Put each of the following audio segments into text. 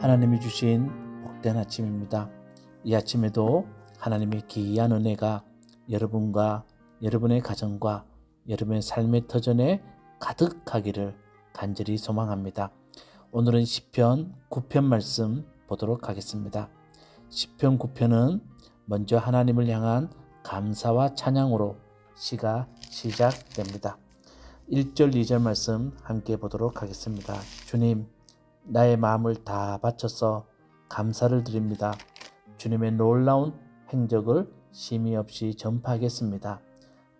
하나님이 주신 복된 아침입니다. 이 아침에도 하나님의 귀한 은혜가 여러분과 여러분의 가정과 여러분의 삶의 터전에 가득하기를 간절히 소망합니다. 오늘은 시편 9편 말씀 보도록 하겠습니다. 시편 9편은 먼저 하나님을 향한 감사와 찬양으로 시가 시작됩니다. 1절 2절 말씀 함께 보도록 하겠습니다. 주님, 나의 마음을 다 바쳐서 감사를 드립니다. 주님의 놀라운 행적을 쉼이 없이 전파하겠습니다.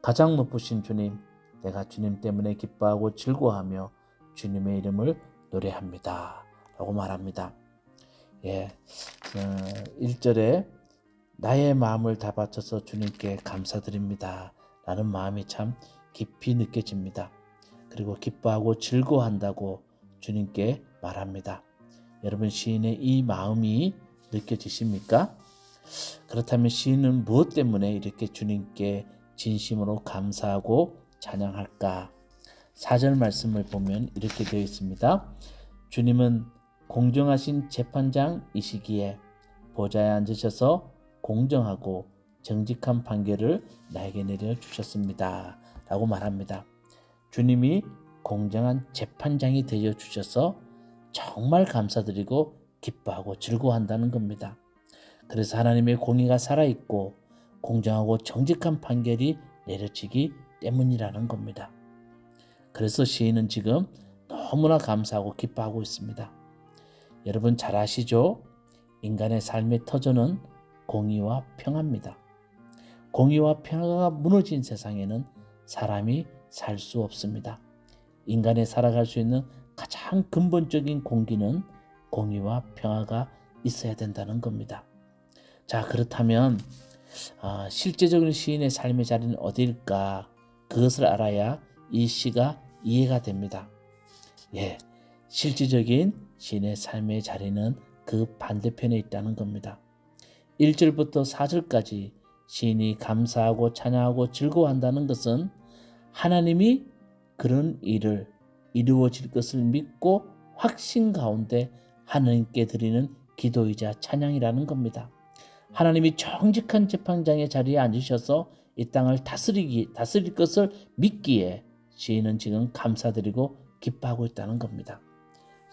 가장 높으신 주님, 내가 주님 때문에 기뻐하고 즐거워하며 주님의 이름을 노래합니다. 라고 말합니다. 1절에 나의 마음을 다 바쳐서 주님께 감사드립니다. 라는 마음이 참 깊이 느껴집니다. 그리고 기뻐하고 즐거워한다고 주님께 말합니다. 여러분, 시인의 이 마음이 느껴지십니까? 그렇다면 시인은 무엇 때문에 이렇게 주님께 진심으로 감사하고 찬양할까? 4절 말씀을 보면 이렇게 되어 있습니다. 주님은 공정하신 재판장이시기에 보좌에 앉으셔서 공정하고 정직한 판결을 나에게 내려주셨습니다. 라고 말합니다. 주님이 공정한 재판장이 되어주셔서 정말 감사드리고 기뻐하고 즐거워한다는 겁니다. 그래서 하나님의 공의가 살아있고 공정하고 정직한 판결이 내려지기 때문이라는 겁니다. 그래서 시인은 지금 너무나 감사하고 기뻐하고 있습니다. 여러분 잘 아시죠? 인간의 삶의 터전은 공의와 평화입니다. 공의와 평화가 무너진 세상에는 사람이 살 수 없습니다. 인간이 살아갈 수 있는 가장 근본적인 공기는 공의와 평화가 있어야 된다는 겁니다. 자, 그렇다면 실제적인 시인의 삶의 자리는 어디일까? 그것을 알아야 이 시가 이해가 됩니다. 실질적인 시인의 삶의 자리는 그 반대편에 있다는 겁니다. 1절부터 4절까지 시인이 감사하고 찬양하고 즐거워한다는 것은 하나님이 그런 일을 이루어질 것을 믿고 확신 가운데 하나님께 드리는 기도이자 찬양이라는 겁니다. 하나님이 정직한 재판장의 자리에 앉으셔서 이 땅을 다스릴 것을 믿기에 시인은 지금 감사드리고 기뻐하고 있다는 겁니다.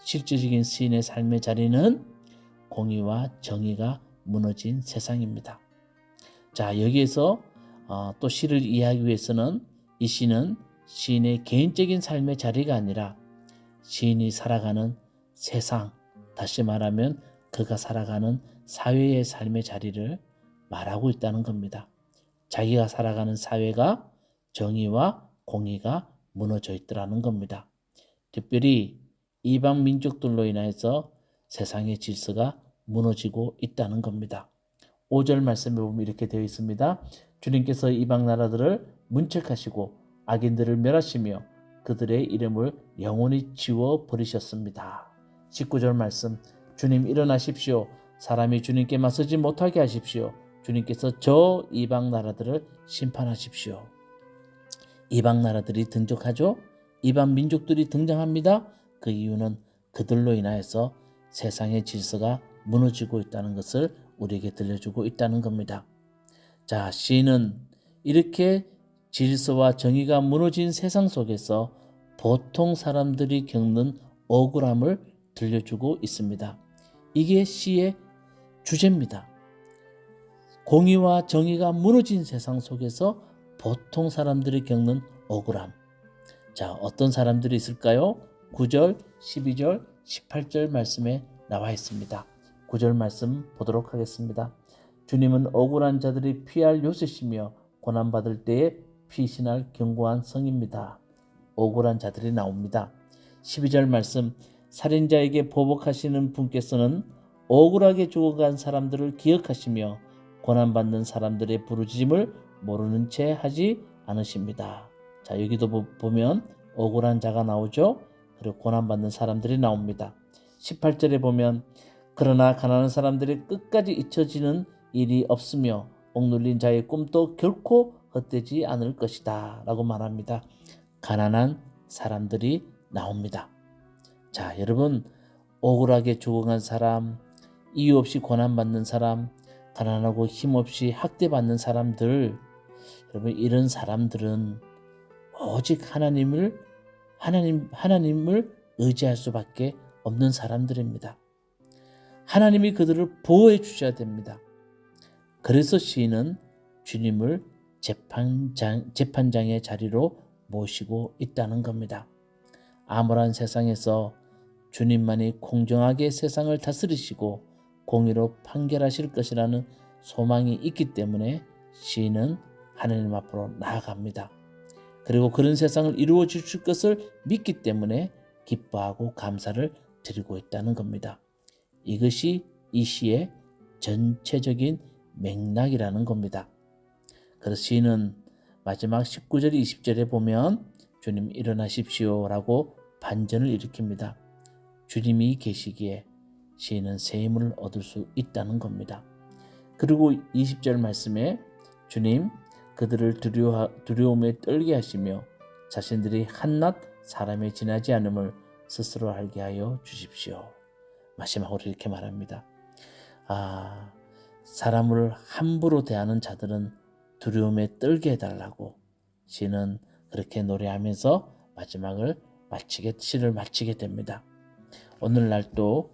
실질적인 시인의 삶의 자리는 공의와 정의가 무너진 세상입니다. 자, 여기에서 또 시를 이해하기 위해서는 이 시는 시인의 개인적인 삶의 자리가 아니라 시인이 살아가는 세상, 다시 말하면 그가 살아가는 사회의 삶의 자리를 말하고 있다는 겁니다. 자기가 살아가는 사회가 정의와 공의가 무너져 있더라는 겁니다. 특별히 이방 민족들로 인해서 세상의 질서가 무너지고 있다는 겁니다. 5절 말씀에 보면 이렇게 되어 있습니다. 주님께서 이방 나라들을 문책하시고 악인들을 멸하시며 그들의 이름을 영원히 지워버리셨습니다. 19절 말씀, 주님 일어나십시오. 사람이 주님께 맞서지 못하게 하십시오. 주님께서 저 이방 나라들을 심판하십시오. 이방 나라들이 등장하죠. 이방 민족들이 등장합니다. 그 이유는 그들로 인하여서 세상의 질서가 무너지고 있다는 것을 우리에게 들려주고 있다는 겁니다. 자, 시인은 이렇게 질서와 정의가 무너진 세상 속에서 보통 사람들이 겪는 억울함을 들려주고 있습니다. 이게 시의 주제입니다. 공의와 정의가 무너진 세상 속에서 보통 사람들이 겪는 억울함. 자, 어떤 사람들이 있을까요? 9절, 12절, 18절 말씀에 나와 있습니다. 9절 말씀 보도록 하겠습니다. 주님은 억울한 자들이 피할 요새시며 고난받을 때에 피신할 견고한 성입니다. 억울한 자들이 나옵니다. 12절 말씀, 살인자에게 보복하시는 분께서는 억울하게 죽어간 사람들을 기억하시며 고난받는 사람들의 부르짖음을 모르는 채 하지 않으십니다. 자, 여기도 보면 억울한 자가 나오죠. 그리고 고난받는 사람들이 나옵니다. 18절에 보면 그러나 가난한 사람들이 끝까지 잊혀지는 일이 없으며 억눌린 자의 꿈도 결코 헛되지 않을 것이다 라고 말합니다. 가난한 사람들이 나옵니다. 자, 여러분, 억울하게 죽어간 사람, 이유 없이 고난받는 사람, 가난하고 힘없이 학대받는 사람들, 여러분 이런 사람들은 오직 하나님을 의지할 수밖에 없는 사람들입니다. 하나님이 그들을 보호해 주셔야 됩니다. 그래서 시인은 주님을 재판장의 자리로 모시고 있다는 겁니다. 암울한 세상에서 주님만이 공정하게 세상을 다스리시고 공의로 판결하실 것이라는 소망이 있기 때문에 시인은 하나님 앞으로 나아갑니다. 그리고 그런 세상을 이루어 주실 것을 믿기 때문에 기뻐하고 감사를 드리고 있다는 겁니다. 이것이 이 시의 전체적인 맥락이라는 겁니다. 그래서 시인은 마지막 19절 20절에 보면 주님 일어나십시오 라고 반전을 일으킵니다. 주님이 계시기에 시인은 새 힘을 얻을 수 있다는 겁니다. 그리고 20절 말씀에 주님 그들을 두려움에 떨게 하시며 자신들이 한낱 사람에 지나지 않음을 스스로 알게 하여 주십시오. 마지막으로 이렇게 말합니다. 사람을 함부로 대하는 자들은 두려움에 떨게 해달라고 시는 그렇게 노래하면서 시를 마치게 됩니다. 오늘날 또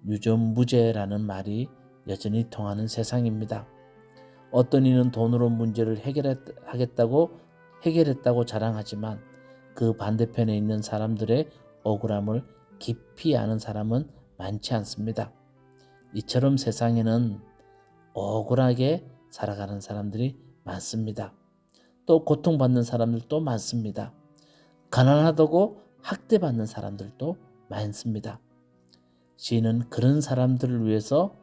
유전무죄라는 말이 여전히 통하는 세상입니다. 어떤 이는 돈으로 문제를 해결했다고 자랑하지만 그 반대편에 있는 사람들의 억울함을 깊이 아는 사람은 많지 않습니다. 이처럼 세상에는 억울하게 살아가는 사람들이 많습니다. 또 고통받는 사람들도 많습니다. 가난하다고 학대받는 사람들도 많습니다. 시인은 그런 사람들을 위해서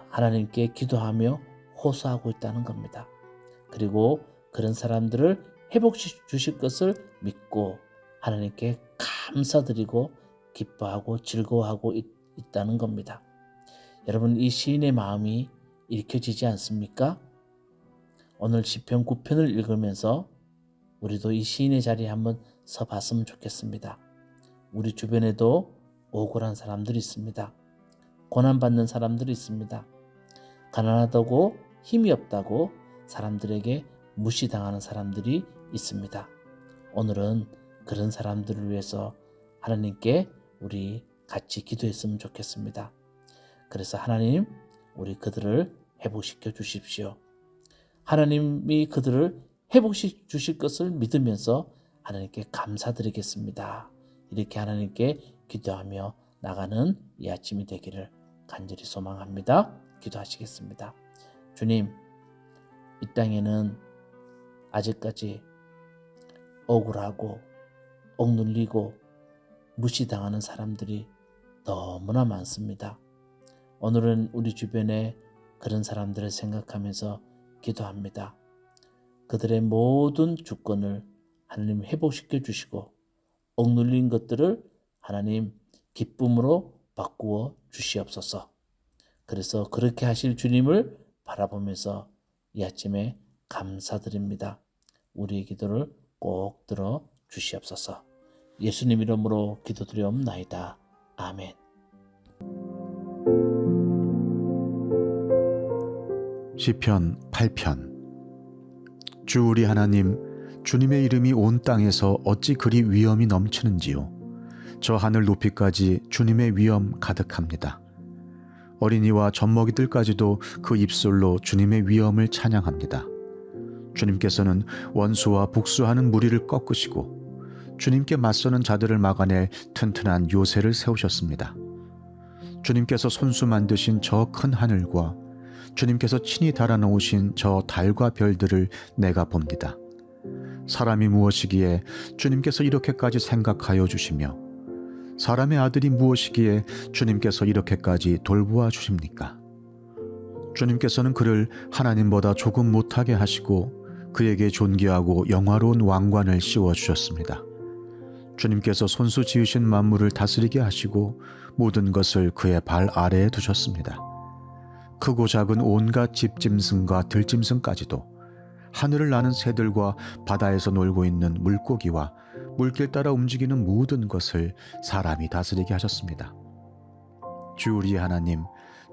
하나님께 기도하며 호소하고 있다는 겁니다. 그리고 그런 사람들을 회복시켜 주실 것을 믿고 하나님께 감사드리고 기뻐하고 즐거워하고 있다는 겁니다. 여러분 이 시인의 마음이 읽혀지지 않습니까? 오늘 시편 9편을 읽으면서 우리도 이 시인의 자리에 한번 서봤으면 좋겠습니다. 우리 주변에도 억울한 사람들이 있습니다. 고난받는 사람들이 있습니다. 가난하다고 힘이 없다고 사람들에게 무시당하는 사람들이 있습니다. 오늘은 그런 사람들을 위해서 하나님께 우리 같이 기도했으면 좋겠습니다. 그래서 하나님 우리 그들을 회복시켜 주십시오. 하나님이 그들을 회복시켜 주실 것을 믿으면서 하나님께 감사드리겠습니다. 이렇게 하나님께 기도하며 나가는 이 아침이 되기를 간절히 소망합니다. 기도하시겠습니다. 주님, 이 땅에는 아직까지 억울하고 억눌리고 무시당하는 사람들이 너무나 많습니다. 오늘은 우리 주변에 그런 사람들을 생각하면서 기도합니다. 그들의 모든 주권을 하나님 회복시켜 주시고 억눌린 것들을 하나님 기쁨으로 바꾸어 주시옵소서. 그래서 그렇게 하실 주님을 바라보면서 이 아침에 감사드립니다. 우리의 기도를 꼭 들어 주시옵소서. 예수님 이름으로 기도드리옵나이다. 아멘. 시편 8편. 주 우리 하나님, 주님의 이름이 온 땅에서 어찌 그리 위엄이 넘치는지요. 저 하늘 높이까지 주님의 위엄 가득합니다. 어린이와 젖먹이들까지도 그 입술로 주님의 위엄을 찬양합니다. 주님께서는 원수와 복수하는 무리를 꺾으시고 주님께 맞서는 자들을 막아낼 튼튼한 요새를 세우셨습니다. 주님께서 손수 만드신 저 큰 하늘과 주님께서 친히 달아놓으신 저 달과 별들을 내가 봅니다. 사람이 무엇이기에 주님께서 이렇게까지 생각하여 주시며 사람의 아들이 무엇이기에 주님께서 이렇게까지 돌보아 주십니까? 주님께서는 그를 하나님보다 조금 못하게 하시고 그에게 존귀하고 영화로운 왕관을 씌워주셨습니다. 주님께서 손수 지으신 만물을 다스리게 하시고 모든 것을 그의 발 아래에 두셨습니다. 크고 작은 온갖 집짐승과 들짐승까지도 하늘을 나는 새들과 바다에서 놀고 있는 물고기와 물길 따라 움직이는 모든 것을 사람이 다스리게 하셨습니다. 주 우리의 하나님,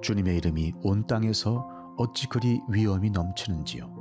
주님의 이름이 온 땅에서 어찌 그리 위엄이 넘치는지요.